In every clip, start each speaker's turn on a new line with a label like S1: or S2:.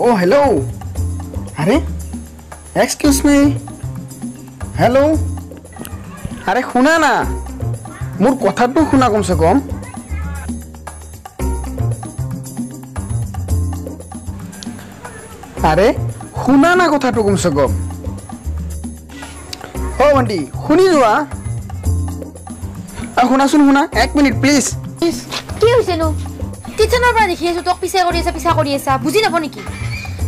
S1: Oh, hello. अरे excuse me hello अरे শুনা না মোর কথাটো শুনা কমসে কম আরে শুনা না কথাটো কমসে কম ও বন্টি শুনি যোৱা শুনাচোন শুনা 1 মিনিট প্লিজ
S2: কি হৈছে নো টিচাৰৰ পৰা দেখি আছো তোক পিছা কৰি আছা বুজি নাপ নেকি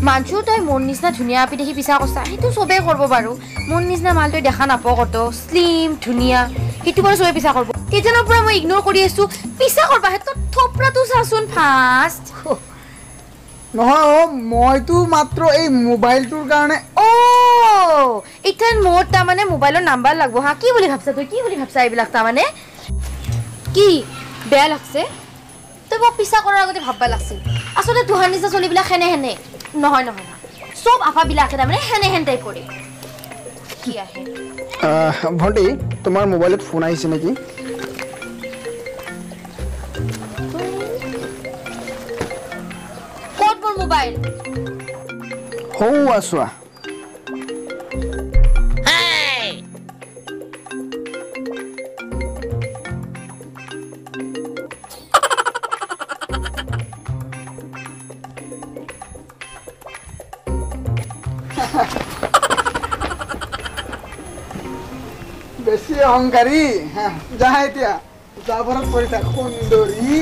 S2: মানছো তই মন নিচিনা ধুনীয়া আপি দেখি পিছা কৰছা সেইটো চবেই কৰিব বাৰু মন নিচিনা মাল তই দেখা নাপ কত স্লিম ধুনীয়া সেইটো বাৰু চবেই পিছা কৰিব টিচাৰৰ পৰা মই ইগনোৰ কৰি আছো পিছা কৰবা হেতু থপৰাটো চাচোন ফাষ্ট
S1: নহয় মইতো মাত্ৰ এই মোবাইলটোৰ কাৰণে
S2: ইথান মোৰ তা মানে মোবাইলৰ নাম্বাৰ লাগব হা কি বুলি ভাবছা তই কি বুলি ভাবছা এইবিলাক তা মানে কি বেয়া লাগছে তই মোক পিছা কৰাৰ আগতে ভাববা লাগছিল আসলে তুহাৰ নিচিনা চলিবিলাক হেনে নহয় সব আফা বিলাকে তা মানে হেনে টাইপ কৰে কি আহে
S1: ভণ্টি তোমাৰ মোবাইলত ফোন আহিছে নেকি
S2: ক'ত মোৰ মোবাইল
S1: হৌ আছোৱা বেছি অহংকাৰী যা এতিয়া যাবৰত পৰি থাক সুন্দৰী